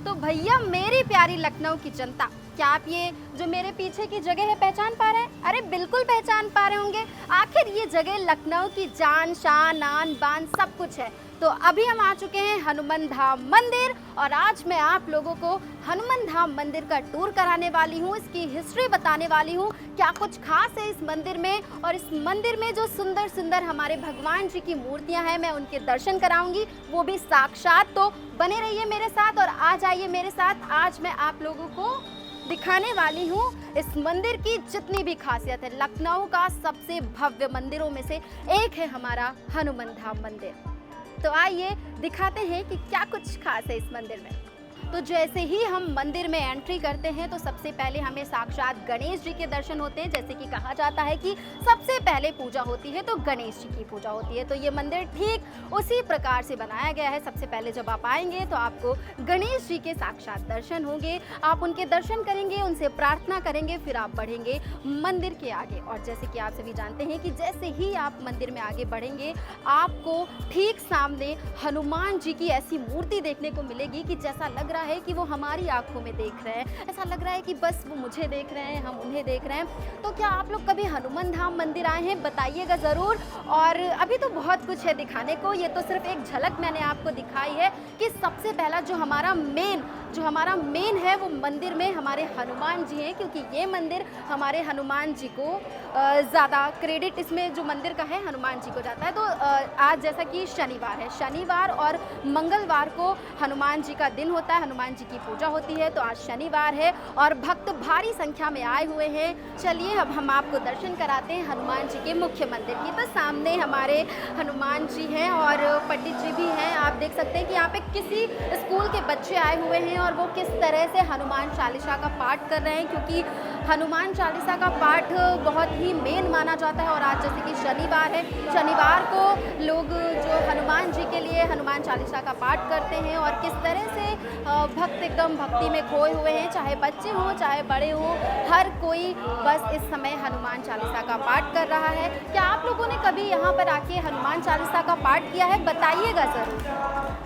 तो भैया मेरी प्यारी लखनऊ की जनता, क्या आप ये जो मेरे पीछे की जगह है पहचान पा रहे हैं? अरे बिल्कुल पहचान पा रहे होंगे। आखिर ये जगह लखनऊ की जान शान आन बान सब कुछ है। तो अभी हम आ चुके हैं हनुमान धाम मंदिर और आज मैं आप लोगों को हनुमान धाम मंदिर का टूर कराने वाली हूँ, इसकी हिस्ट्री बताने वाली हूँ, क्या कुछ खास है इस मंदिर में। और इस मंदिर में जो सुंदर सुंदर हमारे भगवान जी की मूर्तियाँ हैं मैं उनके दर्शन कराऊंगी, वो भी साक्षात। तो बने रहिए मेरे साथ और आ जाइए मेरे साथ। आज मैं आप लोगों को दिखाने वाली हूँ इस मंदिर की जितनी भी खासियत है। लखनऊ का सबसे भव्य मंदिरों में से एक है हमारा हनुमान धाम मंदिर। तो आइए दिखाते हैं कि क्या कुछ खास है इस मंदिर में। तो जैसे ही हम मंदिर में एंट्री करते हैं तो सबसे पहले हमें साक्षात गणेश जी के दर्शन होते हैं। जैसे कि कहा जाता है कि सबसे पहले पूजा होती है तो गणेश जी की पूजा होती है। तो ये मंदिर ठीक उसी प्रकार से बनाया गया है। सबसे पहले जब आप आएंगे तो आपको गणेश जी के साक्षात दर्शन होंगे, आप उनके दर्शन करेंगे, उनसे प्रार्थना करेंगे, फिर आप बढ़ेंगे मंदिर के आगे। और जैसे कि आप सभी जानते हैं कि जैसे ही आप मंदिर में आगे बढ़ेंगे आपको ठीक सामने हनुमान जी की ऐसी मूर्ति देखने को मिलेगी कि जैसा लग रहा है कि वो हमारी आंखों में देख रहे हैं। ऐसा लग रहा है कि बस वो मुझे देख रहे हैं, हम उन्हें देख रहे हैं। तो क्या आप लोग कभी हनुमान धाम मंदिर आए हैं? बताइएगा ज़रूर। और अभी तो बहुत कुछ है दिखाने को, ये तो सिर्फ एक झलक मैंने आपको दिखाई है कि सबसे पहला जो हमारा मेन है वो मंदिर में हमारे हनुमान जी हैं, क्योंकि ये मंदिर हमारे हनुमान जी को ज़्यादा क्रेडिट इसमें जो मंदिर का है हनुमान जी को जाता है। तो आज जैसा कि शनिवार है, शनिवार और मंगलवार को हनुमान जी का दिन होता है, हनुमान जी की पूजा होती है। तो आज शनिवार है और भक्त भारी संख्या में आए हुए हैं। चलिए अब हम आपको दर्शन कराते हैं हनुमान जी के मुख्य मंदिर की। तो सामने हमारे हनुमान जी हैं और पंडित जी भी हैं। आप देख सकते हैं कि यहाँ पे किसी स्कूल के बच्चे आए हुए हैं और वो किस तरह से हनुमान चालीसा का पाठ कर रहे हैं, क्योंकि हनुमान चालीसा का पाठ बहुत ही मेन माना जाता है। और आज जैसे कि शनिवार है, शनिवार को लोग जो हनुमान जी के लिए हनुमान चालीसा का पाठ करते हैं और किस तरह से भक्त एकदम भक्ति में खोए हुए हैं, चाहे बच्चे हों चाहे बड़े हों, हर कोई बस इस समय हनुमान चालीसा का पाठ कर रहा है। क्या आप लोगों ने कभी यहाँ पर आके हनुमान चालीसा का पाठ किया है? बताइएगा ज़रूर।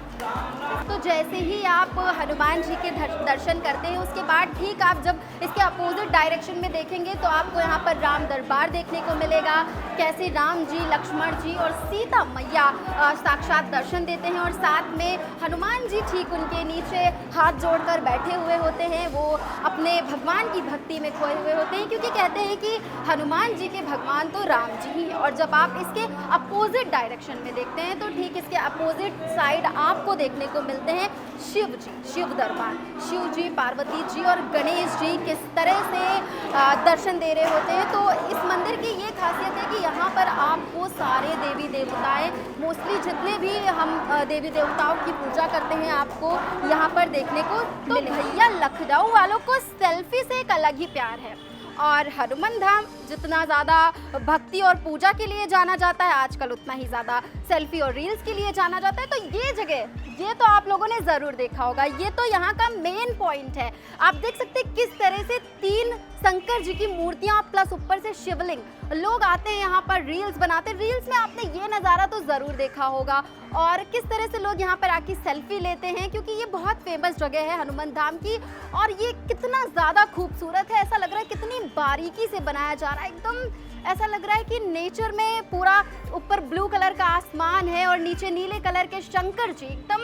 तो जैसे ही आप हनुमान जी के दर्शन करते हैं उसके बाद ठीक आप जब इसके अपोजिट डायरेक्शन में देखेंगे तो आपको यहाँ पर राम दरबार देखने को मिलेगा, कैसे राम जी, लक्ष्मण जी और सीता मैया साक्षात दर्शन देते हैं। और साथ में हनुमान जी ठीक उनके नीचे हाथ जोड़कर बैठे हुए होते हैं, वो अपने भगवान की भक्ति में खोए हुए होते हैं, क्योंकि कहते हैं कि हनुमान जी के भगवान तो राम जी ही हैं। और जब आप इसके अपोजिट डायरेक्शन में देखते हैं तो ठीक इसके अपोजिट साइड आपको देखने को मिलते हैं शिव जी, शिव दरबार। शिव जी, पार्वती जी और गणेश जी किस तरह से दर्शन दे रहे होते हैं। तो इस मंदिर की ये खासियत है कि यहाँ पर आपको सारे देवी देवताएं, मोस्टली जितने भी हम देवी देवताओं की पूजा करते हैं, आपको यहाँ पर देखने को तो भैया लखनऊ वालों को सेल्फी से एक अलग ही प्यार है। और हनुमान धाम जितना ज़्यादा भक्ति और पूजा के लिए जाना जाता है आजकल, उतना ही ज़्यादा सेल्फी और रील्स के लिए जाना जाता है। तो ये जगह, ये तो आप लोगों ने ज़रूर देखा होगा, ये तो यहाँ का मेन पॉइंट है। आप देख सकते हैं किस तरह से 3 शंकर जी की मूर्तियाँ प्लस ऊपर से शिवलिंग, लोग आते हैं यहाँ पर रील्स बनाते हैं। रील्स में आपने ये नज़ारा तो ज़रूर देखा होगा। और किस तरह से लोग यहाँ पर आके सेल्फी लेते हैं, क्योंकि ये बहुत फेमस जगह है हनुमान धाम की। और ये कितना ज़्यादा खूबसूरत है, ऐसा लग रहा है कितनी बारीकी से बनाया जा रहा है। एकदम ऐसा लग रहा है कि नेचर में पूरा ऊपर ब्लू कलर का आसमान है और नीचे नीले कलर के शंकर जी, एकदम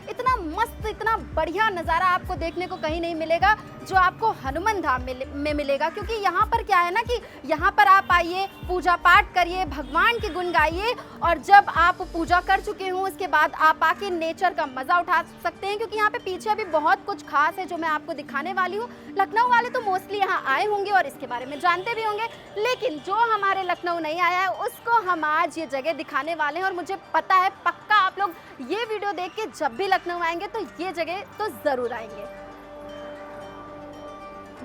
इतना मस्त, इतना बढ़िया नज़ारा आपको देखने को कहीं नहीं मिलेगा जो आपको हनुमान धाम में मिलेगा। क्योंकि यहाँ पर क्या है ना कि यहाँ पर आप आइए, पूजा पाठ करिए, भगवान के गुण गाइए, और जब आप पूजा कर चुके हों उसके बाद आप आके नेचर का मज़ा उठा सकते हैं। क्योंकि यहाँ पे पीछे अभी बहुत कुछ खास है जो मैं आपको दिखाने वाली हूँ। लखनऊ वाले तो मोस्टली यहाँ आए होंगे और इसके बारे में जानते भी होंगे, लेकिन जो हमारे लखनऊ नहीं आया है उसको हम आज ये जगह दिखाने वाले हैं। और मुझे पता है पक्का आप लोग ये वीडियो देख के जब भी लखनऊ आएंगे तो ये जगह तो ज़रूर आएंगे।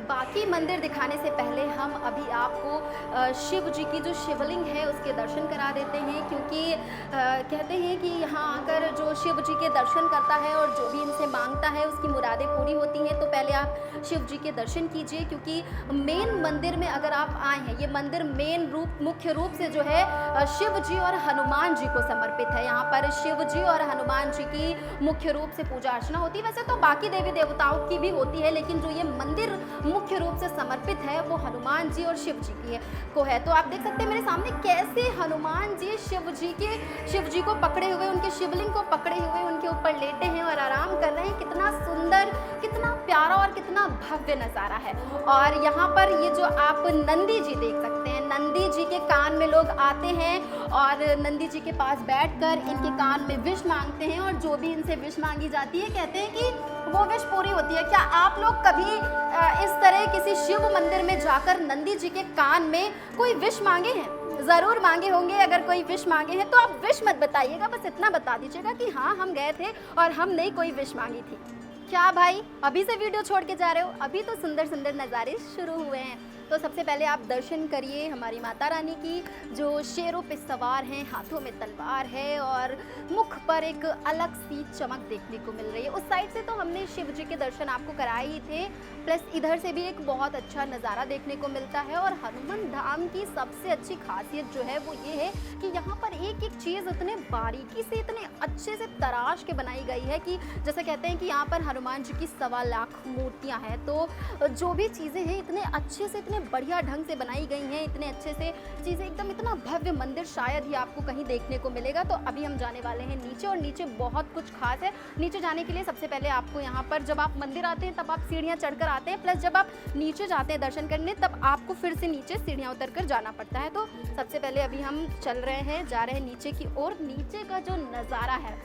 बाकी मंदिर दिखाने से पहले हम अभी आपको शिव जी की जो शिवलिंग है उसके दर्शन करा देते हैं, क्योंकि कहते हैं कि यहाँ आकर जो शिव जी के दर्शन करता है और जो भी इनसे मांगता है उसकी मुरादें पूरी होती हैं। तो पहले आप शिव जी के दर्शन कीजिए, क्योंकि मेन मंदिर में अगर आप आए हैं, ये मंदिर मेन रूप मुख्य रूप से जो है शिव जी और हनुमान जी को समर्पित है। यहाँ पर शिव जी और हनुमान जी की मुख्य रूप से पूजा अर्चना होती है। वैसे तो बाकी देवी देवताओं की भी होती है, लेकिन जो ये मंदिर मुख्य रूप से समर्पित है वो हनुमान जी और शिव जी की है। तो आप देख सकते हैं मेरे सामने कैसे हनुमान जी शिव जी को पकड़े हुए, उनके शिवलिंग को पकड़े हुए उनके ऊपर लेटे हैं और आराम कर रहे हैं। कितना सुंदर, कितना प्यारा और कितना भव्य नज़ारा है। और यहाँ पर ये जो आप नंदी जी देख सकते हैं, नंदी जी के कान में लोग आते हैं और नंदी जी के पास बैठकर इनके कान में विश मांगते हैं, और जो भी इनसे विश मांगी जाती है कहते हैं कि वो विश पूरी होती है। क्या आप लोग कभी इस तरह किसी शिव मंदिर में जाकर नंदी जी के कान में कोई विश मांगे हैं? ज़रूर मांगे होंगे। अगर कोई विश मांगे हैं तो आप विश मत बताइएगा, बस इतना बता दीजिएगा कि हाँ हम गए थे और हमने कोई विश मांगी थी। क्या भाई अभी से वीडियो छोड़ के जा रहे हो? अभी तो सुंदर सुंदर नज़ारे शुरू हुए हैं। तो सबसे पहले आप दर्शन करिए हमारी माता रानी की, जो शेरों पे सवार हैं, हाथों में तलवार है और मुख पर एक अलग सी चमक देखने को मिल रही है। उस साइड से तो हमने शिव जी के दर्शन आपको कराए ही थे, प्लस इधर से भी एक बहुत अच्छा नज़ारा देखने को मिलता है। और हनुमान धाम की सबसे अच्छी खासियत जो है वो ये है कि यहाँ पर एक एक चीज़ इतने बारीकी से, इतने अच्छे से तराश के बनाई गई है कि जैसे कहते हैं कि यहाँ पर हनुमान जी की 1.25 लाख मूर्तियाँ हैं। तो जो भी चीज़ें हैं इतने अच्छे से, इतने बढ़िया ढंग से बनाई गई हैं, इतने अच्छे से चीज़ें, एकदम इतना भव्य मंदिर शायद ही आपको कहीं देखने को मिलेगा। तो अभी हम जाने वाले हैं नीचे, और नीचे बहुत कुछ खास है। नीचे जाने के लिए सबसे पहले आपको यहाँ पर जब आप मंदिर आते हैं तब आप सीढ़ियाँ चढ़कर आते हैं, प्लस जब आप नीचे जाते हैं दर्शन करने तब आपको फिर से नीचे सीढ़ियाँ उतर कर जाना पड़ता है। तो सबसे पहले अभी हम चल रहे हैं, जा रहे हैं नीचे की ओर। नीचे का जो नज़ारा है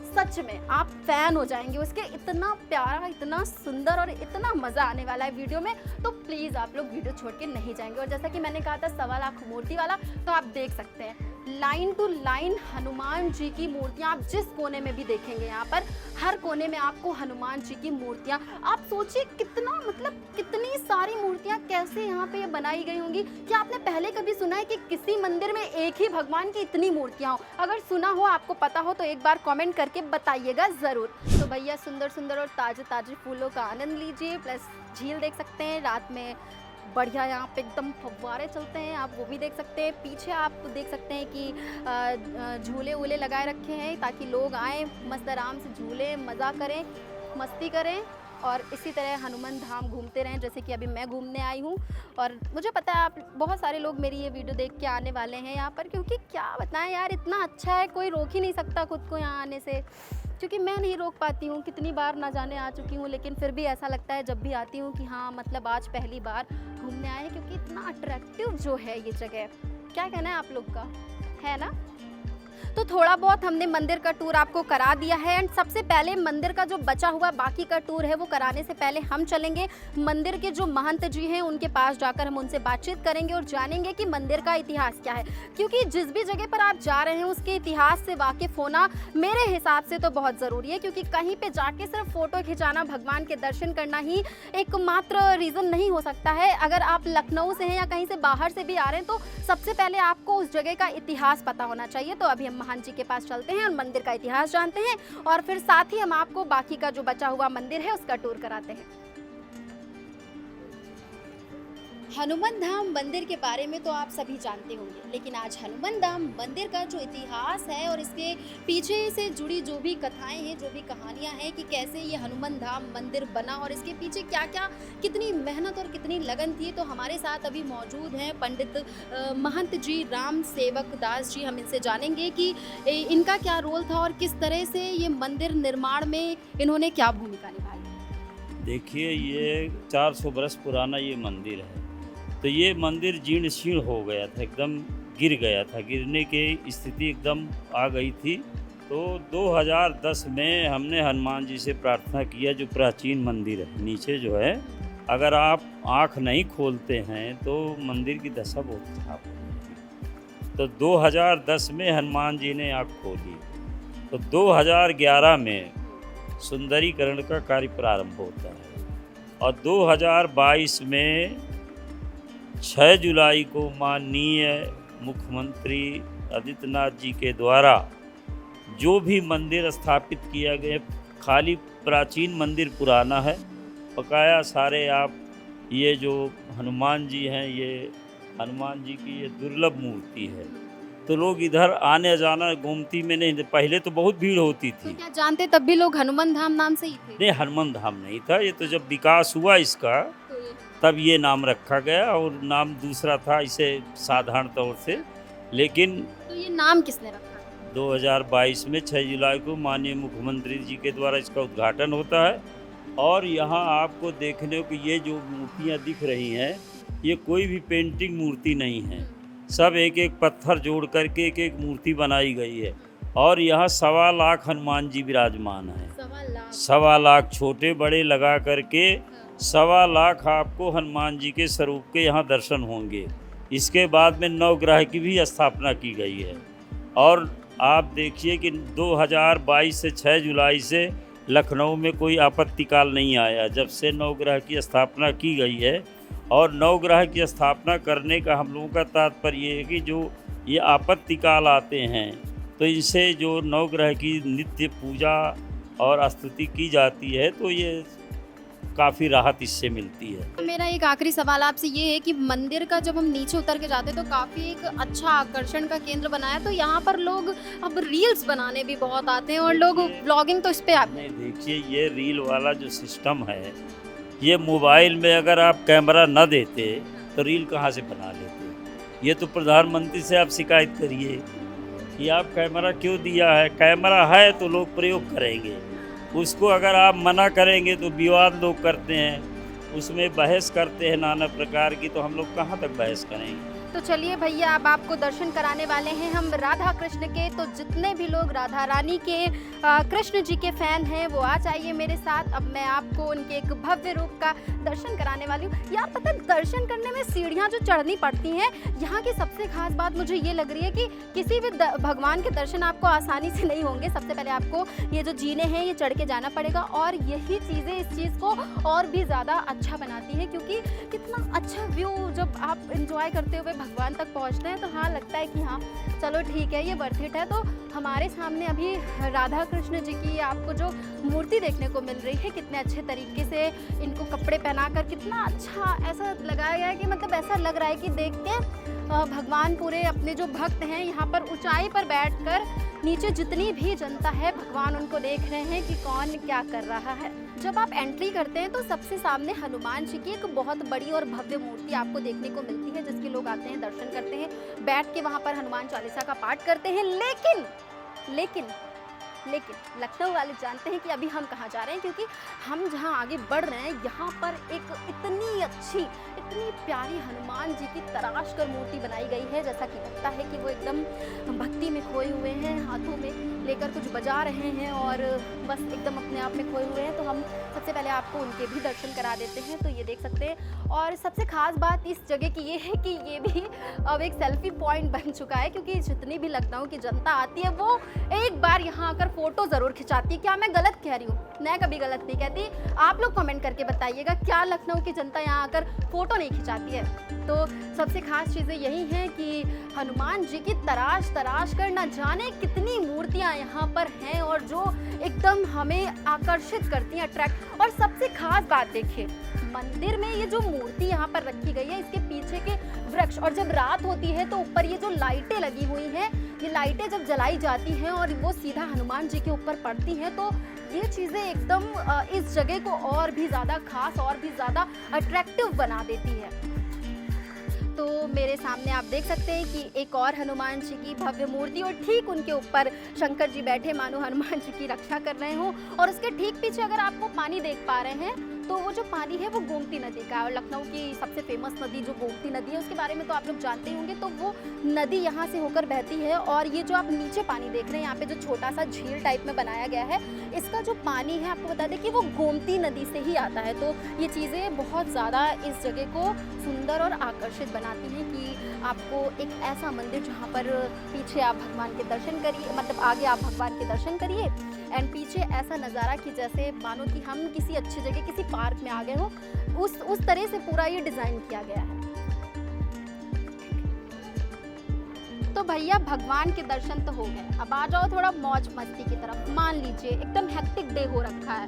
सच में आप फैन हो जाएंगे उसके, इतना प्यारा, इतना सुंदर और इतना मज़ा आने वाला है वीडियो में। तो प्लीज़ आप लोग वीडियो छोड़ के नहीं जाएंगे। और जैसा कि मैंने कहा था 1.25 लाख मूर्ति वाला, तो आप देख सकते हैं line to line Hanuman ji की मूर्तियाँ आप जिस कोने में भी देखेंगे, यहाँ पर हर कोने में आपको हनुमान जी की मूर्तियाँ। आप सोचिए कितना, मतलब कितनी सारी मूर्तियाँ कैसे यहाँ पे बनाई गई होंगी। क्या आपने पहले कभी सुना है कि किसी मंदिर में एक ही भगवान की इतनी मूर्तियाँ हो? अगर सुना हो, आपको पता हो, तो एक बार कमेंट करके बताइएगा ज़रूर। तो भैया सुंदर सुंदर और ताज़े ताज़े फूलों का आनंद लीजिए, प्लस झील देख सकते हैं रात में बढ़िया, यहाँ पे एकदम फव्वारे चलते हैं, आप वो भी देख सकते हैं। पीछे आप देख सकते हैं कि झूले वूले लगाए रखे हैं ताकि लोग आएँ, मस्त आराम से झूलें, मज़ा करें, मस्ती करें और इसी तरह हनुमान धाम घूमते रहें, जैसे कि अभी मैं घूमने आई हूँ। और मुझे पता है आप बहुत सारे लोग मेरी ये वीडियो देख के आने वाले हैं यहाँ पर, क्योंकि क्या बताएं यार, इतना अच्छा है, कोई रोक ही नहीं सकता खुद को यहाँ आने से, क्योंकि मैं नहीं रोक पाती हूँ। कितनी बार ना जाने आ चुकी हूँ, लेकिन फिर भी ऐसा लगता है जब भी आती हूँ कि हाँ मतलब आज पहली बार घूमने आए हैं, क्योंकि इतना अट्रैक्टिव जो है ये जगह। क्या कहना है आप लोग का, है ना? तो थोड़ा बहुत हमने मंदिर का टूर आपको करा दिया है। एंड सबसे पहले मंदिर का जो बचा हुआ बाकी का टूर है वो कराने से पहले हम चलेंगे मंदिर के जो महंत जी हैं उनके पास जाकर हम उनसे बातचीत करेंगे और जानेंगे कि मंदिर का इतिहास क्या है। क्योंकि जिस भी जगह पर आप जा रहे हैं उसके इतिहास से वाकिफ होना मेरे हिसाब से तो बहुत ज़रूरी है, क्योंकि कहीं पर जाके सिर्फ फ़ोटो खिंचाना, भगवान के दर्शन करना ही एकमात्र रीज़न नहीं हो सकता है। अगर आप लखनऊ से हैं या कहीं से बाहर से भी आ रहे हैं तो सबसे पहले आपको उस जगह का इतिहास पता होना चाहिए। तो अभी हम महंत जी के पास चलते हैं और मंदिर का इतिहास जानते हैं, और फिर साथ ही हम आपको बाकी का जो बचा हुआ मंदिर है उसका टूर कराते हैं। हनुमान धाम मंदिर के बारे में तो आप सभी जानते होंगे, लेकिन आज हनुमान धाम मंदिर का जो इतिहास है और इसके पीछे से जुड़ी जो भी कथाएं हैं, जो भी कहानियां हैं कि कैसे ये हनुमान धाम मंदिर बना और इसके पीछे क्या क्या, कितनी मेहनत और कितनी लगन थी, तो हमारे साथ अभी मौजूद हैं पंडित महंत जी राम सेवक दास जी। हम इनसे जानेंगे कि इनका क्या रोल था और किस तरह से ये मंदिर निर्माण में इन्होंने क्या भूमिका निभाई। देखिए, ये 400 बरस पुराना ये मंदिर है। तो ये मंदिर जीर्ण शीर्ण हो गया था, एकदम गिर गया था, गिरने की स्थिति एकदम आ गई थी। तो 2010 में हमने हनुमान जी से प्रार्थना किया, जो प्राचीन मंदिर है नीचे जो है, अगर आप आँख नहीं खोलते हैं तो मंदिर की दशा बहुत खराब होगी। तो 2010 में हनुमान जी ने आँख खोली, तो 2011 में सुंदरीकरण का कार्य प्रारंभ होता है। और 2022 में 6 जुलाई को माननीय मुख्यमंत्री आदित्यनाथ जी के द्वारा जो भी मंदिर स्थापित किया गया, खाली प्राचीन मंदिर पुराना है, बकाया सारे आप ये जो हनुमान जी हैं, ये हनुमान जी की ये दुर्लभ मूर्ति है। तो लोग इधर आने जाना गोमती में नहीं, पहले तो बहुत भीड़ होती तो थी। क्या जानते तब भी लोग हनुमान धाम नाम से ही थे? नहीं, हनुमान धाम नहीं था, ये तो जब विकास हुआ इसका तो ये तब ये नाम रखा गया, और नाम दूसरा था इसे साधारण तौर से। लेकिन तो ये नाम किसने रखा? 2022 में 6 जुलाई को माननीय मुख्यमंत्री जी के द्वारा इसका उद्घाटन होता है। और यहाँ आपको देखने को ये जो मूर्तियाँ दिख रही हैं, ये कोई भी पेंटिंग मूर्ति नहीं है, सब एक एक पत्थर जोड़ करके एक एक मूर्ति बनाई गई है। और यहाँ 1.25 लाख हनुमान जी विराजमान हैं, 1.25 लाख छोटे बड़े लगा करके 1.25 लाख आपको हनुमान जी के स्वरूप के यहाँ दर्शन होंगे। इसके बाद में नवग्रह की भी स्थापना की गई है। और आप देखिए कि 2022 से 6 जुलाई से लखनऊ में कोई आपत्तिकाल नहीं आया, जब से नवग्रह की स्थापना की गई है। और नवग्रह की स्थापना करने का हम लोगों का तात्पर्य ये है कि जो ये आपत्तिकाल आते हैं, तो इनसे जो नवग्रह की नित्य पूजा और स्तुति की जाती है, तो ये काफ़ी राहत इससे मिलती है। मेरा एक आखिरी सवाल आपसे ये है कि मंदिर का जब हम नीचे उतर के जाते हैं तो काफ़ी एक अच्छा आकर्षण का केंद्र बनाया है, तो यहाँ पर लोग अब रील्स बनाने भी बहुत आते हैं और लोग ब्लॉगिंग तो इस पे आते हैं। नहीं, देखिए ये रील वाला जो सिस्टम है, ये मोबाइल में अगर आप कैमरा न देते तो रील कहाँ से बना लेते? ये तो प्रधानमंत्री से आप शिकायत करिए कि आप कैमरा क्यों दिया है। कैमरा है तो लोग प्रयोग करेंगे, उसको अगर आप मना करेंगे तो विवाद लोग करते हैं, उसमें बहस करते हैं नाना प्रकार की, तो हम लोग कहाँ तक बहस करेंगे। तो चलिए भैया, अब आपको दर्शन कराने वाले हैं हम राधा कृष्ण के। तो जितने भी लोग राधा रानी के कृष्ण जी के फैन हैं वो आ जाइए मेरे साथ। अब मैं आपको उनके एक भव्य रूप का दर्शन कराने वाली हूँ। यार पता है, दर्शन करने में सीढ़ियाँ जो चढ़नी पड़ती हैं, यहाँ की सबसे खास बात मुझे ये लग रही है कि किसी भी भगवान के दर्शन आपको आसानी से नहीं होंगे। सबसे पहले आपको ये जो जीने हैं ये चढ़ के जाना पड़ेगा, और यही चीज़ें इस चीज़ को और भी ज़्यादा अच्छा बनाती है, क्योंकि कितना अच्छा व्यू जब आप इंजॉय करते हुए भगवान तक पहुंचते हैं तो हाँ लगता है कि हाँ चलो ठीक है, ये वर्थ इट है। तो हमारे सामने अभी राधा कृष्ण जी की आपको जो मूर्ति देखने को मिल रही है, कितने अच्छे तरीके से इनको कपड़े पहनाकर कितना अच्छा ऐसा लगाया गया है कि मतलब ऐसा लग रहा है कि देख के भगवान पूरे अपने जो भक्त हैं यहाँ पर ऊंचाई पर बैठकर नीचे जितनी भी जनता है भगवान उनको देख रहे हैं कि कौन क्या कर रहा है। जब आप एंट्री करते हैं तो सबसे सामने हनुमान जी की एक बहुत बड़ी और भव्य मूर्ति आपको देखने को मिलती है, जिसके लोग आते हैं, दर्शन करते हैं, बैठ के वहाँ पर हनुमान चालीसा का पाठ करते हैं। लेकिन लखनऊ वाले जानते हैं कि अभी हम कहाँ जा रहे हैं, क्योंकि हम जहाँ आगे बढ़ रहे हैं यहाँ पर एक इतनी अच्छी इतनी प्यारी हनुमान जी की तराश कर मूर्ति बनाई गई है, जैसा कि लगता है कि वो एकदम भक्ति में खोए हुए हैं, हाथों में लेकर कुछ बजा रहे हैं और बस एकदम अपने आप में खोए हुए हैं। तो हम सबसे पहले आपको उनके भी दर्शन करा देते हैं, तो ये देख सकते हैं। और सबसे खास बात इस जगह की ये है कि ये भी अब एक सेल्फी पॉइंट बन चुका है, क्योंकि जितनी भी लखनऊ की जनता आती है वो एक बार यहाँ आकर फ़ोटो ज़रूर खिंचाती है। क्या मैं गलत कह रही हूँ? मैं कभी गलत नहीं कहती। आप लोग कमेंट करके बताइएगा, क्या लखनऊ की जनता यहाँ आकर फ़ोटो नहीं खिंचाती है? तो सबसे खास चीज़ें यही हैं कि हनुमान जी की तराश कर न जाने कितनी मूर्तियाँ यहाँ पर हैं और जो एकदम हमें आकर्षित करती हैं, अट्रैक्ट। और सबसे खास बात देखिए, मंदिर में ये जो मूर्ति यहाँ पर रखी गई है, इसके पीछे के वृक्ष, और जब रात होती है तो ऊपर ये जो लाइटें लगी हुई हैं, ये लाइटें जब जलाई जाती हैं और वो सीधा हनुमान जी के ऊपर पड़ती हैं, तो ये चीज़ें एकदम इस जगह को और भी ज़्यादा खास और भी ज़्यादा अट्रैक्टिव बना देती है। तो मेरे सामने आप देख सकते हैं कि एक और हनुमान जी की भव्य मूर्ति, और ठीक उनके ऊपर शंकर जी बैठे मानो हनुमान जी की रक्षा कर रहे हो। और उसके ठीक पीछे अगर आपको पानी देख पा रहे हैं तो वो जो पानी है वो गोमती नदी का है, और लखनऊ की सबसे फेमस नदी जो गोमती नदी है उसके बारे में तो आप लोग जानते ही होंगे। तो वो नदी यहाँ से होकर बहती है, और ये जो आप नीचे पानी देख रहे हैं यहाँ पे जो छोटा सा झील टाइप में बनाया गया है, इसका जो पानी है आपको बता दें कि वो गोमती नदी से ही आता है। तो ये चीज़ें बहुत ज़्यादा इस जगह को सुंदर और आकर्षित बनाती हैं कि आपको एक ऐसा मंदिर जहाँ पर पीछे आप भगवान के दर्शन करिए, मतलब आगे आप भगवान के दर्शन करिए एंड पीछे ऐसा नज़ारा कि जैसे मानो कि हम किसी अच्छी जगह किसी पार्क में आ गए हो, उस तरह से पूरा ये डिज़ाइन किया गया है। तो भैया भगवान के दर्शन तो हो गए, अब आ जाओ थोड़ा मौज मस्ती की तरफ। मान लीजिए एकदम हेक्टिक डे हो रखा है,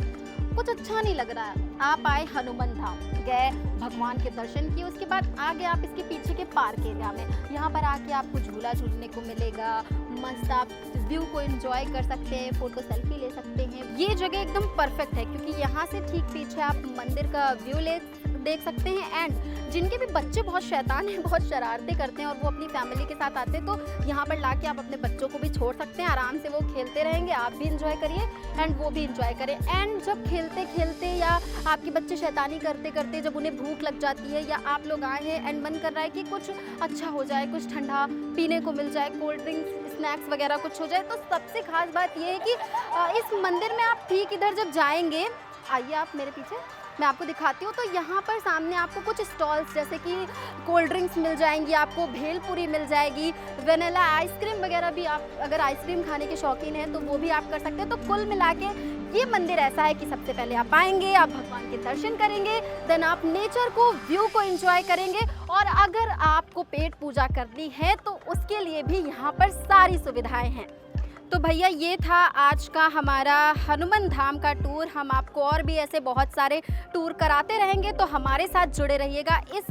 कुछ अच्छा नहीं लग रहा है, आप आए हनुमान धाम, गए भगवान के दर्शन किए, उसके बाद आगे आप इसके पीछे के पार्क एरिया में, यहाँ पर आके आपको झूला झूलने को मिलेगा, मस्त आप व्यू को एंजॉय कर सकते हैं, फोटो सेल्फी ले सकते हैं। ये जगह एकदम परफेक्ट है क्योंकि यहाँ से ठीक पीछे आप मंदिर का व्यू देख सकते हैं। एंड जिनके भी बच्चे बहुत शैतान हैं, बहुत शरारतें करते हैं और वो अपनी फैमिली के साथ आते हैं, तो यहाँ पर लाके आप अपने बच्चों को भी छोड़ सकते हैं, आराम से वो खेलते रहेंगे, आप भी इंजॉय करिए एंड वो भी इंजॉय करें। एंड जब खेलते खेलते या आपके बच्चे शैतानी करते करते जब उन्हें भूख लग जाती है, या आप लोग आए हैं एंड मन कर रहा है कि कुछ अच्छा हो जाए, कुछ ठंडा पीने को मिल जाए, कोल्ड ड्रिंक्स स्नैक्स वगैरह कुछ हो जाए, तो सबसे खास बात ये है कि इस मंदिर में आप ठीक इधर जब जाएंगे, आइए आप मेरे पीछे, मैं आपको दिखाती हूँ। तो यहाँ पर सामने आपको कुछ स्टॉल्स जैसे कि कोल्ड ड्रिंक्स मिल जाएंगी, आपको भेलपूरी मिल जाएगी, वेनिला आइसक्रीम वगैरह भी, आप अगर आइसक्रीम खाने के शौकीन हैं तो वो भी आप कर सकते हैं। तो कुल मिला के ये मंदिर ऐसा है कि सबसे पहले आप आएंगे, आप भगवान के दर्शन करेंगे, देन आप नेचर को, व्यू को एंजॉय करेंगे, और अगर आपको पेट पूजा करनी है तो उसके लिए भी यहाँ पर सारी सुविधाएं हैं। तो भैया ये था आज का हमारा हनुमान धाम का टूर। हम आपको और भी ऐसे बहुत सारे टूर कराते रहेंगे, तो हमारे साथ जुड़े रहिएगा। इस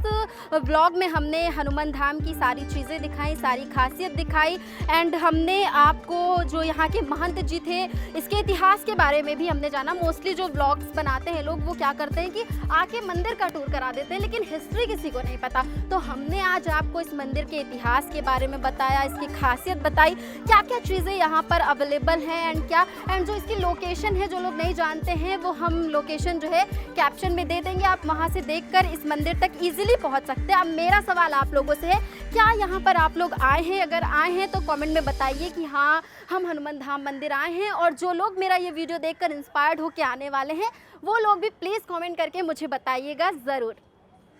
व्लॉग में हमने हनुमान धाम की सारी चीज़ें दिखाई, सारी खासियत दिखाई, एंड हमने आपको जो यहाँ के महंत जी थे इसके इतिहास के बारे में भी हमने जाना। मोस्टली जो व्लॉग्स बनाते हैं लोग, वो क्या करते हैं कि आके मंदिर का टूर करा देते हैं, लेकिन हिस्ट्री किसी को नहीं पता। तो हमने आज आपको इस मंदिर के इतिहास के बारे में बताया, इसकी खासियत बताई, क्या क्या चीज़ें यहाँ पर अवेलेबल हैं एंड जो इसकी लोकेशन है, जो लोग नहीं जानते हैं वो हम लोकेशन जो है कैप्शन में दे देंगे, आप वहां से देखकर इस मंदिर तक इजीली पहुंच सकते हैं। अब मेरा सवाल आप लोगों से है, क्या यहाँ पर आप लोग आए हैं? अगर आए हैं तो कमेंट में बताइए कि हाँ हम हनुमान धाम मंदिर आए हैं। और जो लोग मेरा ये वीडियो देखकर इंस्पायर्ड होकर आने वाले हैं वो लोग भी प्लीज़ कमेंट करके मुझे बताइएगा ज़रूर।